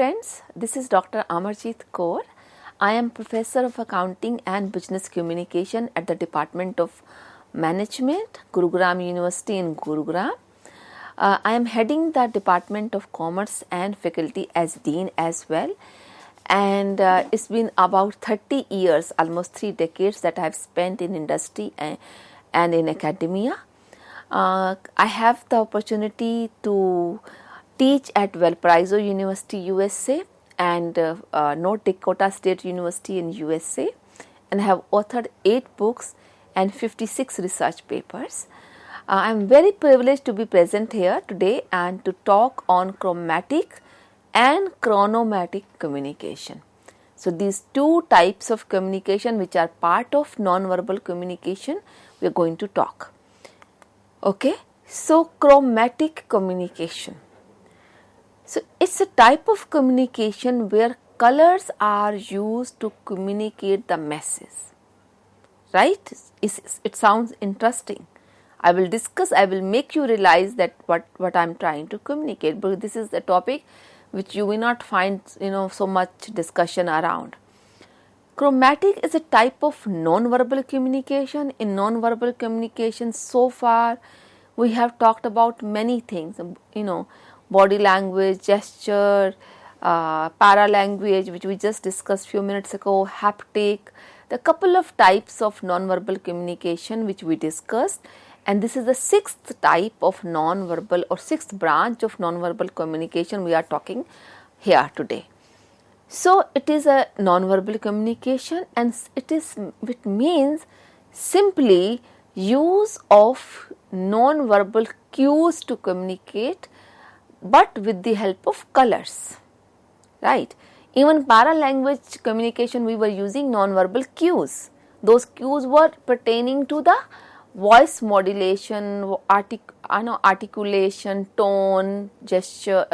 friends, this is Dr. Amarjeet Kaur. I am Professor of Accounting and Business Communication at the Department of Management, Gurugram University in Gurugram. I am heading the Department of Commerce and faculty as Dean as well. And it's been about 30 years, almost 3 decades that I have spent in industry and in academia. I have the opportunity to teach at Valparaiso University, USA and North Dakota State University in USA, and have authored 8 books and 56 research papers. I am very privileged to be present here today and to talk on chromatic and chronomatic communication. So these 2 types of communication which are part of nonverbal communication, we are going to talk. Okay, so chromatic communication. So it's a type of communication where colors are used to communicate the message. Right? It sounds interesting. I will make you realize that what I am trying to communicate, but this is the topic which you will not find so much discussion around. Chromatic is a type of non-verbal communication. In non-verbal communication, so far we have talked about many things, body language, gesture, paralanguage, which we just discussed few minutes ago, haptic, the couple of types of non-verbal communication which we discussed, and this is the 6th type of non-verbal or 6th branch of non-verbal communication we are talking here today. So it is a non-verbal communication, and it means simply use of non-verbal cues to communicate, but with the help of colors, right? Even paralanguage communication we were using non-verbal cues. Those cues were pertaining to the voice modulation, articulation, tone, gesture,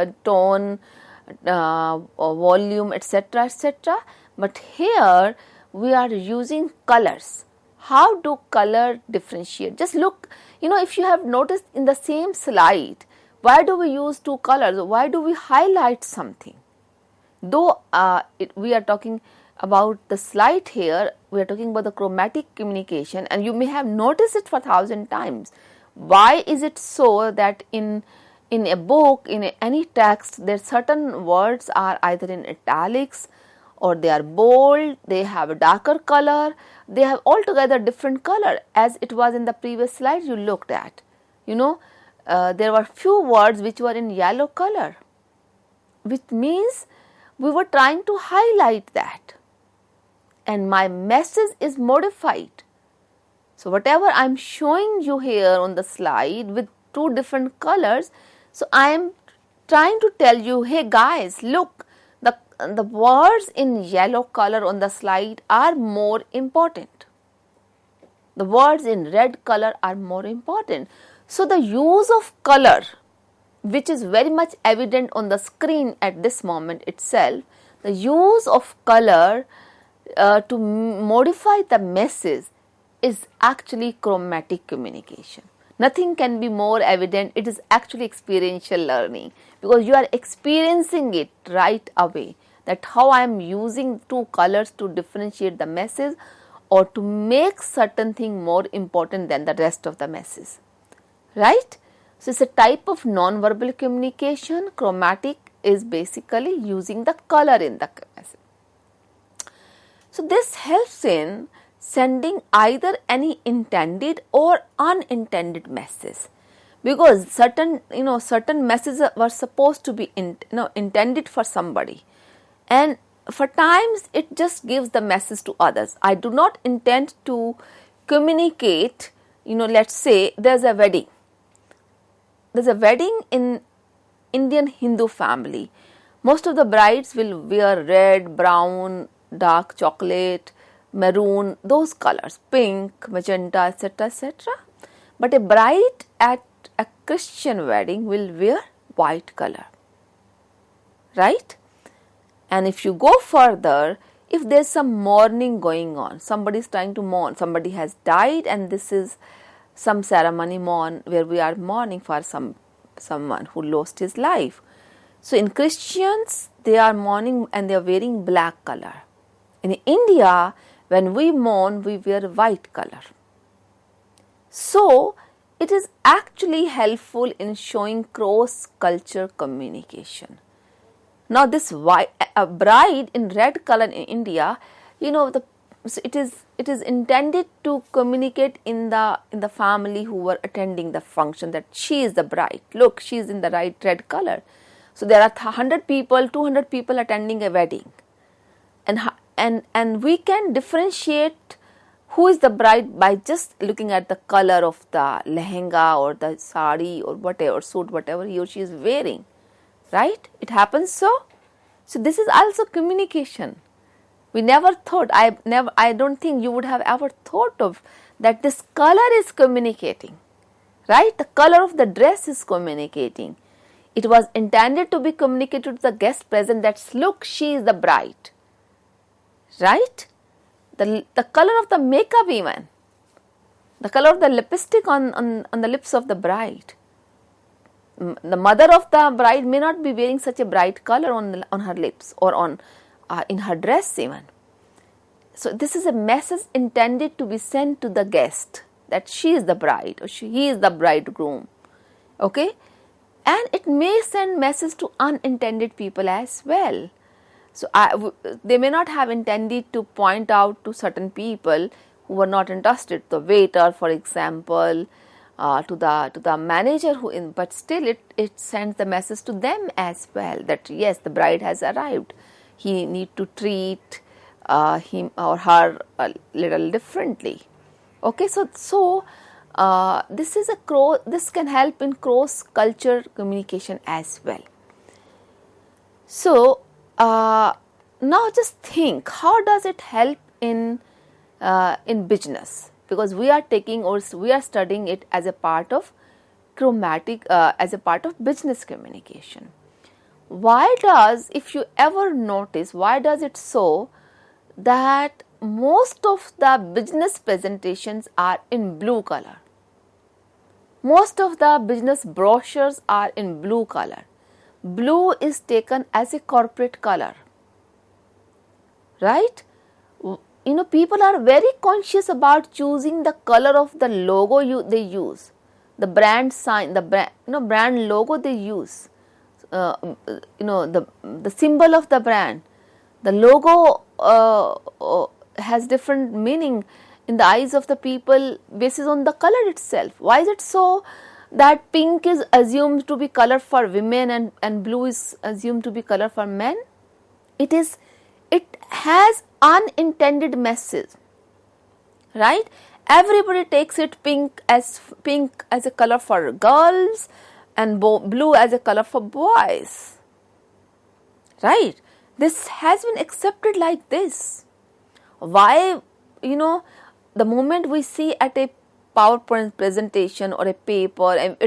volume, etc., etc. But here we are using colors. How do color differentiate? Just look, if you have noticed in the same slide, why do we use 2 colors? Why do we highlight something? Though we are talking about the slide here, we are talking about the chromatic communication, and you may have noticed it for 1,000 times. Why is it so that in a book, in any text, there certain words are either in italics or they are bold, they have a darker color, they have altogether different color, as it was in the previous slide you looked at. There were few words which were in yellow color, which means we were trying to highlight that, and my message is modified. So whatever I am showing you here on the slide with 2 different colors, so I am trying to tell you, hey guys, look, the words in yellow color on the slide are more important. The words in red color are more important. So the use of color, which is very much evident on the screen at this moment itself, the use of color to modify the message is actually chromatic communication. Nothing can be more evident. It is actually experiential learning, because you are experiencing it right away, that how I am using 2 colors to differentiate the message or to make certain thing more important than the rest of the message, right? So it's a type of non-verbal communication. Chromatic is basically using the color in the message. So this helps in sending either any intended or unintended message, because certain messages were supposed to be intended for somebody, and for times it just gives the message to others. I do not intend to communicate, let's say there's a wedding in Indian Hindu family. Most of the brides will wear red, brown, dark chocolate, maroon, those colors, pink, magenta, etc., etc. But a bride at a Christian wedding will wear white color, right? And if you go further, if there's some mourning going on, somebody is trying to mourn, somebody has died, and this is some ceremony where we are mourning for someone who lost his life. So in Christians, they are mourning and they are wearing black color. In India, when we mourn, we wear white color. So it is actually helpful in showing cross-culture communication. Now this a bride in red color in India, so it is intended to communicate in the family who were attending the function that she is the bride. Look, she is in the right red color. So there are 100 people, 200 people attending a wedding, and we can differentiate who is the bride by just looking at the color of the lehenga or the sari or whatever suit, whatever he or she is wearing, right? It happens so. So this is also communication. We never thought, I don't think you would have ever thought of that this color is communicating, right? The color of the dress is communicating. It was intended to be communicated to the guest present that look, she is the bride, right? The color of the makeup even, the color of the lipstick on the lips of the bride. The mother of the bride may not be wearing such a bright color on her lips or on in her dress even. So this is a message intended to be sent to the guest that she is the bride or he is the bridegroom, okay? And it may send message to unintended people as well. So they may not have intended to point out to certain people who were not interested, the waiter, for example, to the manager but still it sends the message to them as well that yes, the bride has arrived. He need to treat him or her a little differently. Okay, so this can help in cross culture communication as well. So now just think, how does it help in business? Because we are studying it as a part of as a part of business communication. If you ever notice, why does it so that most of the business presentations are in blue color? Most of the business brochures are in blue color. Blue is taken as a corporate color, right? People are very conscious about choosing the color of the logo they use, the brand sign, the brand logo they use, the symbol of the brand. The logo has different meaning in the eyes of the people based on the color itself. Why is it so that pink is assumed to be color for women and blue is assumed to be color for men? It has unintended message, right? Everybody takes it pink as a color for girls and blue as a color for boys, right? This has been accepted like this. Why, the moment we see at a PowerPoint presentation or a paper and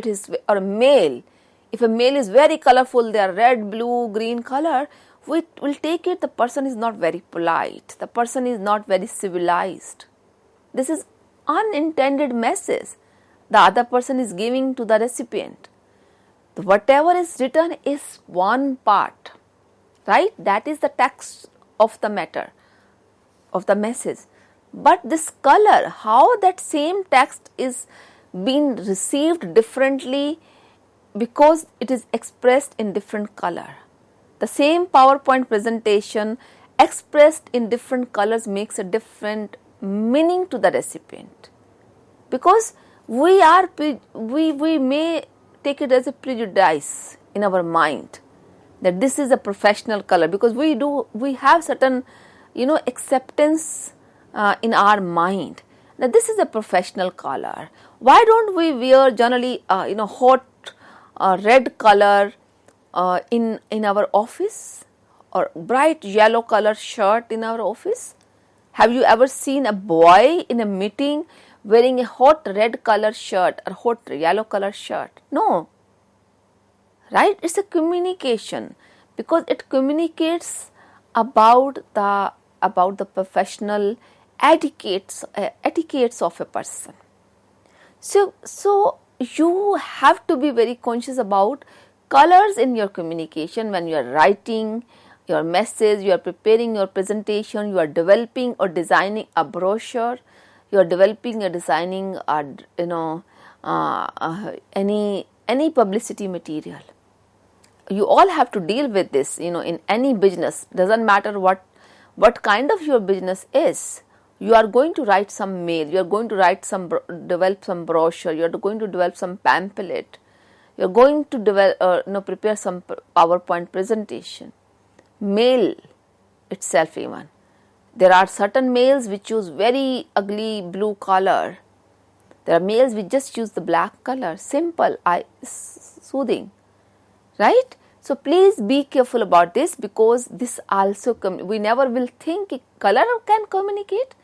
or a mail, if a mail is very colorful, they are red, blue, green color, we will take it the person is not very polite, the person is not very civilized. This is unintended message the other person is giving to the recipient. Whatever is written is one part, right? That is the text of the matter, of the message. But this color, how that same text is being received differently because it is expressed in different color. The same PowerPoint presentation expressed in different colors makes a different meaning to the recipient, because we may take it as a prejudice in our mind that this is a professional color, because we have certain acceptance in our mind that this is a professional color. Why don't we wear generally hot red color in our office, or bright yellow color shirt in our office? Have you ever seen a boy in a meeting wearing a hot red color shirt or hot yellow color shirt? No, right? It's a communication, because it communicates about the professional etiquettes of a person. So you have to be very conscious about colors in your communication when you are writing your message, you are preparing your presentation, you are developing or designing a brochure, you are developing or designing a, any publicity material. You all have to deal with this, in any business. Doesn't matter what kind of your business is. You are going to write some mail, you are going to write develop some brochure, you are going to develop some pamphlet, you are going to develop, prepare some PowerPoint presentation. Mail itself even. There are certain mails which use very ugly blue color. There are mails which just use the black color, simple, soothing, right? So please be careful about this, because this also, we never will think color can communicate.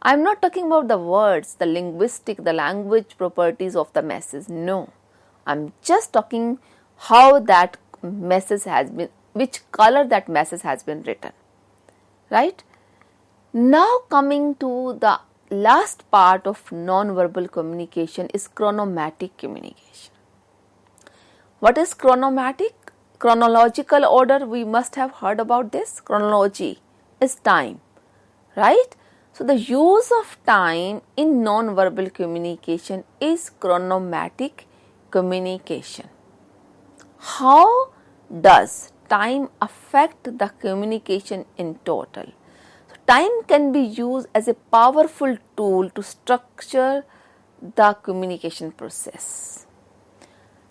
I am not talking about the words, the language properties of the message. No, I am just talking how that message has been, which color that message has been written, right? Now coming to the last part of non-verbal communication is chromatic communication. What is chromatic? Chronological order, we must have heard about this. Chronology is time, right? So the use of time in non-verbal communication is chromatic communication. How does time affect the communication in total? So time can be used as a powerful tool to structure the communication process.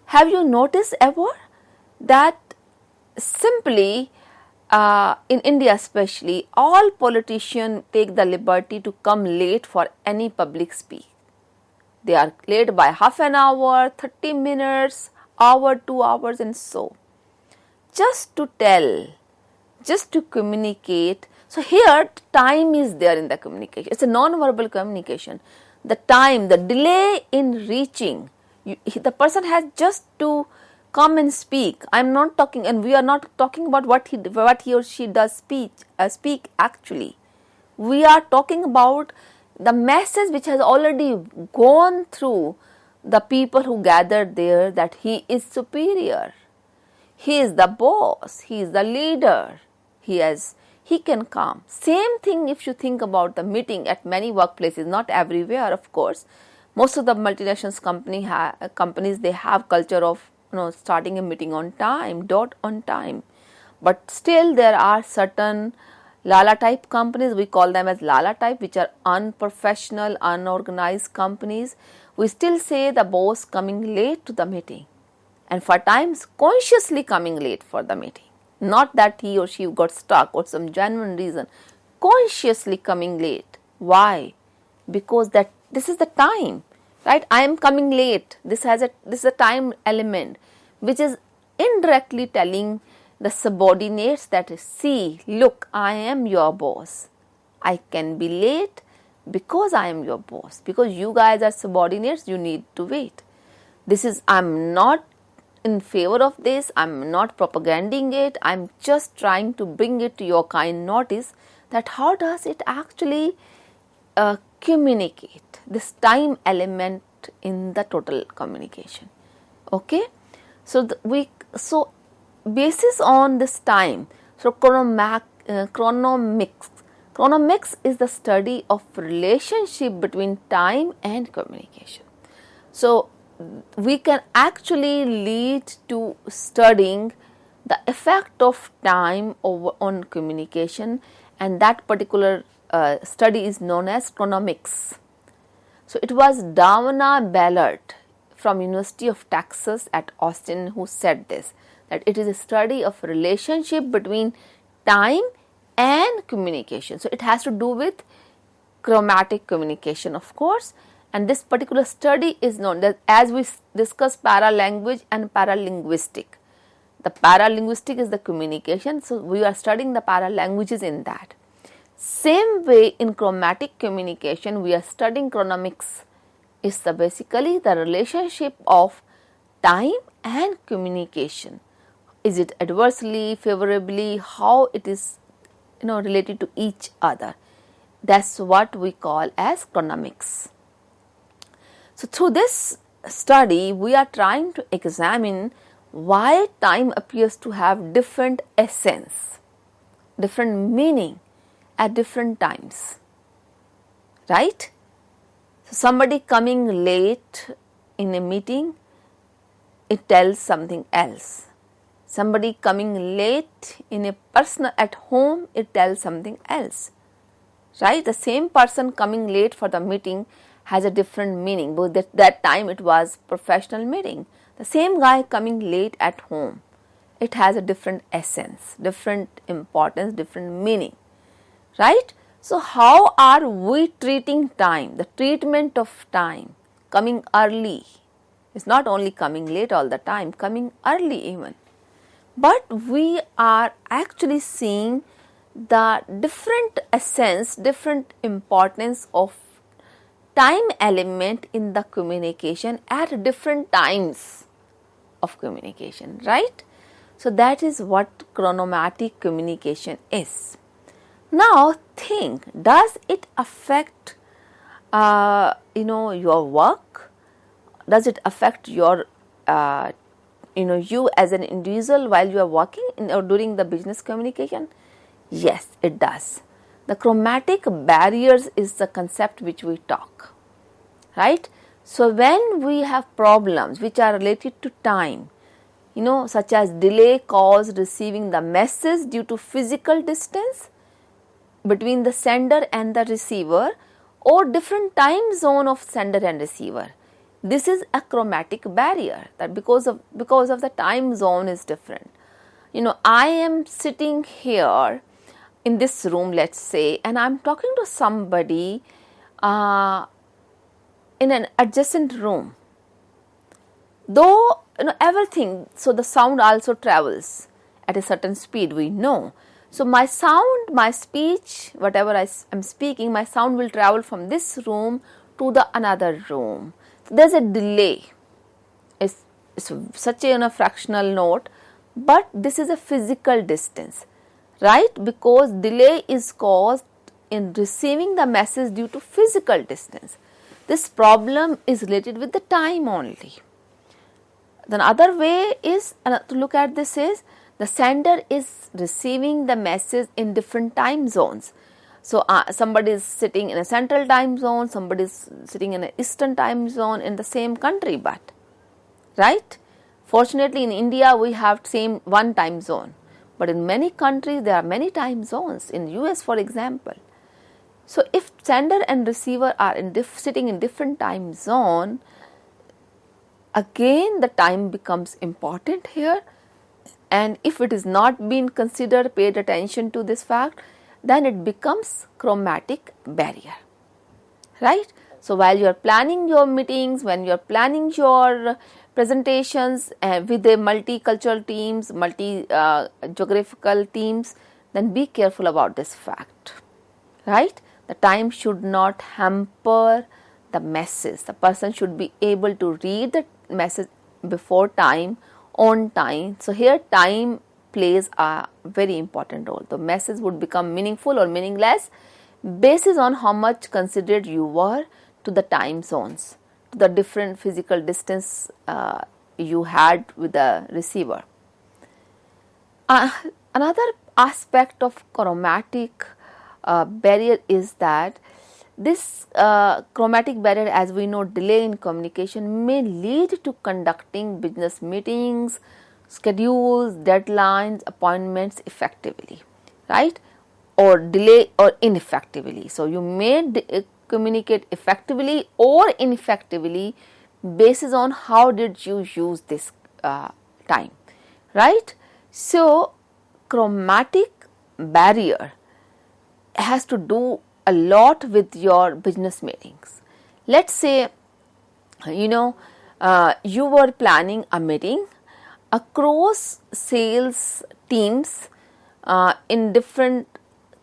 Have you noticed ever that simply in India especially, all politicians take the liberty to come late for any public speech. They are late by half an hour, 30 minutes, hour, 2 hours and so. Just to tell, just to communicate. So here time is there in the communication. It's a non-verbal communication. The time, the delay in reaching, the person has just to come and speak. I'm not talking, and we are not talking about what he or she does speak actually. We are talking about the message which has already gone through the people who gathered there, that he is superior, he is the boss, he is the leader, he can come. Same thing if you think about the meeting at many workplaces, not everywhere of course. Most of the multinational companies, they have culture of starting a meeting on time, dot on time. But still there are certain Lala type companies, we call them as Lala type, which are unprofessional, unorganized companies. We still say the boss coming late to the meeting, and for times consciously coming late for the meeting. Not that he or she got stuck or some genuine reason, consciously coming late. Why? Because this is the time, right? I am coming late. This is a time element which is indirectly telling the subordinates that, see, look, I am your boss. I can be late because I am your boss. Because you guys are subordinates, you need to wait. I'm not in favor of this. I'm not propaganding it. I'm just trying to bring it to your kind notice that how does it actually communicate, this time element in the total communication. Okay, so basis on this time, so chronomics is the study of relationship between time and communication. So we can actually lead to studying the effect of time on communication, and that particular study is known as chronomics. So it was Dana Ballard from University of Texas at Austin who said this, that it is a study of relationship between time and communication. So it has to do with chromatic communication, of course, and this particular study is known as we discuss paralanguage and paralinguistic. The paralinguistic is the communication, so we are studying the paralanguages in that. Same way in chromatic communication, we are studying chronomics. It's basically the relationship of time and communication. Is it adversely, favorably, how it is related to each other. That's what we call as chronomics. So through this study, we are trying to examine why time appears to have different essence, different meaning at different times, right? So somebody coming late in a meeting, it tells something else. Somebody coming late in a personal at home, it tells something else, right? The same person coming late for the meeting has a different meaning, but that time it was professional meeting. The same guy coming late at home, it has a different essence, different importance, different meaning, right? So how are we treating time? The treatment of time, coming early, is not only coming late all the time, coming early even. But we are actually seeing the different essence, different importance of time element in the communication at different times of communication, right? So that is what chronomatic communication is. Now think, does it affect your work? Does it affect your you as an individual while you are working or during the business communication? Yes, it does. The chromatic barriers is the concept which we talk, right? So when we have problems which are related to time, such as delay caused receiving the message due to physical distance between the sender and the receiver, or different time zone of sender and receiver, this is a chromatic barrier, that because of the time zone is different. I am sitting here in this room, let's say, and I'm talking to somebody in an adjacent room. Though everything, so the sound also travels at a certain speed, we know. So my sound, my speech, whatever I am speaking, my sound will travel from this room to the another room. So there's a delay. It's such a fractional note, but this is a physical distance, right? Because delay is caused in receiving the message due to physical distance. This problem is related with the time only. The other way is to look at this is the sender is receiving the message in different time zones. So somebody is sitting in a central time zone, somebody is sitting in an eastern time zone in the same country, but right? Fortunately, in India we have same one time zone, but in many countries there are many time zones. In US, for example. So if sender and receiver are sitting in different time zone, again the time becomes important here, and if it is not being considered, paid attention to this fact, then it becomes chromatic barrier, right? So while you are planning your meetings, when you are planning your presentations with the multicultural teams, geographical teams, then be careful about this fact, right? The time should not hamper the message. The person should be able to read the message before time, on time. So here time plays a very important role. The message would become meaningful or meaningless basis on how much considered you were to the time zones, to the different physical distance you had with the receiver. Another aspect of chromatic barrier is that this chromatic barrier, as we know, delay in communication may lead to conducting business meetings, schedules, deadlines, appointments effectively, right? Or delay or ineffectively. So you may communicate effectively or ineffectively basis on how did you use this time, right? So chromatic barrier has to do a lot with your business meetings. Let's say you were planning a meeting across sales teams in different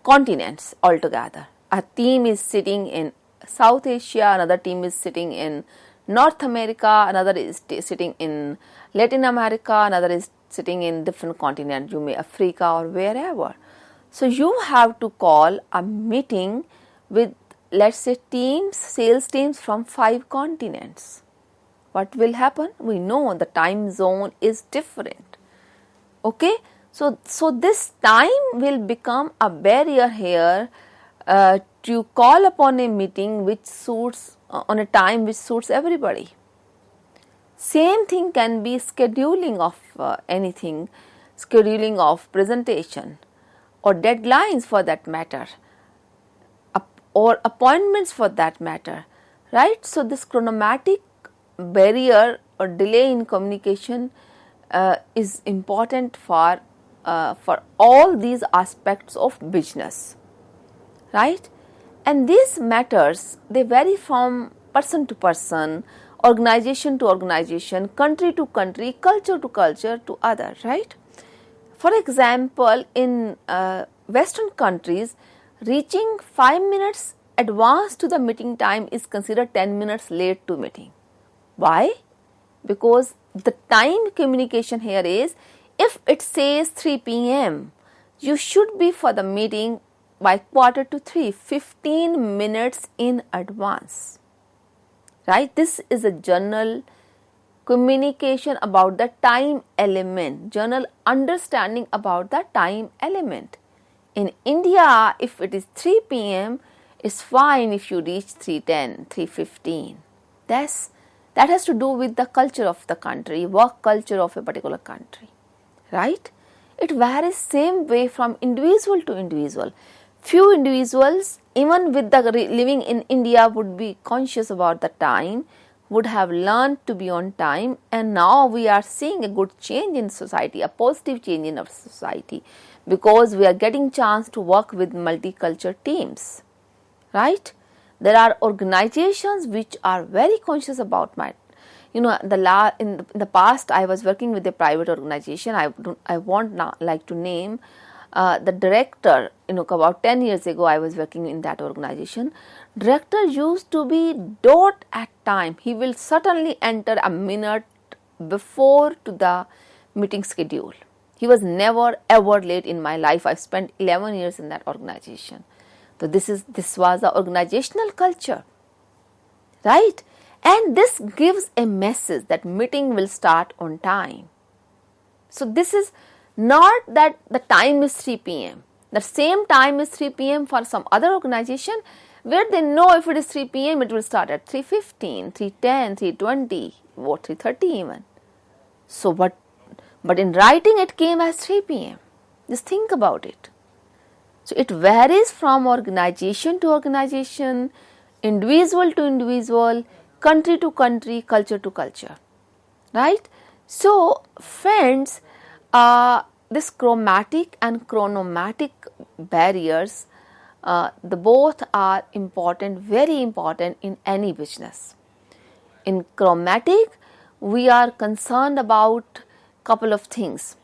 continents altogether. A team is sitting in South Asia, another team is sitting in North America, another is sitting in Latin America, another is sitting in different continents, you may Africa or wherever. So you have to call a meeting with, let's say, sales teams from 5 continents. what will happen? We know the time zone is different. Okay, so this time will become a barrier here to call upon a meeting which suits on a time which suits everybody. Same thing can be scheduling of anything, scheduling of presentation or deadlines for that matter, or appointments for that matter, right? So this chronomatic barrier or delay in communication is important for all these aspects of business, right? And these matters, they vary from person to person, organization to organization, country to country, culture to culture to other, right? For example, in Western countries, reaching 5 minutes advance to the meeting time is considered 10 minutes late to meeting. Why? Because the time communication here is, if it says 3 p.m., you should be for the meeting by 2:45, 15 minutes in advance, right? This is a general communication about the time element, general understanding about the time element. In India, if it is 3 p.m., it's fine if you reach 3:10, 3:15. That has to do with the culture of the country, work culture of a particular country, right? It varies same way from individual to individual. Few individuals, even with the living in India, would be conscious about the time, would have learned to be on time, and now we are seeing a good change in society, a positive change in our society, because we are getting chance to work with multicultural teams, right? There are organizations which are very conscious about in the past I was working with a private organization. I won't now like to name the director. About 10 years ago I was working in that organization. Director used to be dot at time. He will certainly enter a minute before to the meeting schedule. He was never ever late in my life. I spent 11 years in that organization. So this was the organizational culture, right? And this gives a message that meeting will start on time. So this is not that the time is 3 p.m. The same time is 3 p.m. for some other organization, where they know if it is 3 p.m. it will start at 3:15, 3:10, 3:20 or 3:30 even. So but in writing it came as 3 p.m. Just think about it. So it varies from organization to organization, individual to individual, country to country, culture to culture, right? So friends, this chromatic and chronomatic barriers, the both are important, very important in any business. In chromatic, we are concerned about couple of things,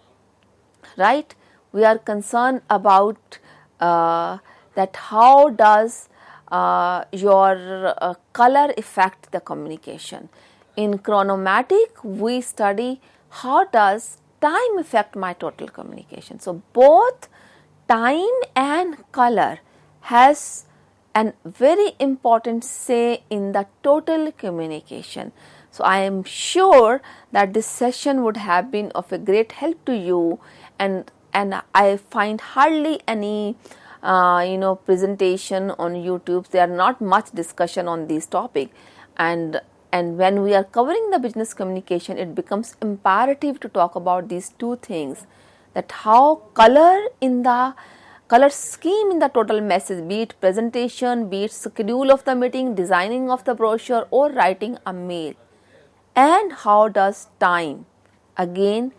right? We are concerned about that how does your color affect the communication. In chronomatic, we study how does time affect my total communication. So both time and color has a very important say in the total communication. So I am sure that this session would have been of a great help to you, and I find hardly any presentation on YouTube. There are not much discussion on this topic, and when we are covering the business communication, it becomes imperative to talk about these two things, that how color scheme in the total message, be it presentation, be it schedule of the meeting, designing of the brochure, or writing a mail, and how does time, again,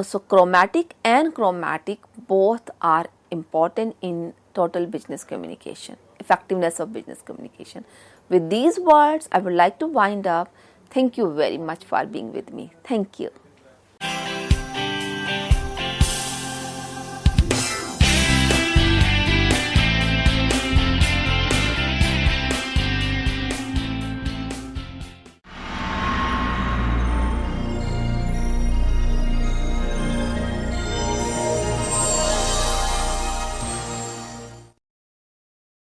so chromatic and chromatic both are important in total business communication, effectiveness of business communication. With these words, I would like to wind up. Thank you very much for being with me. Thank you.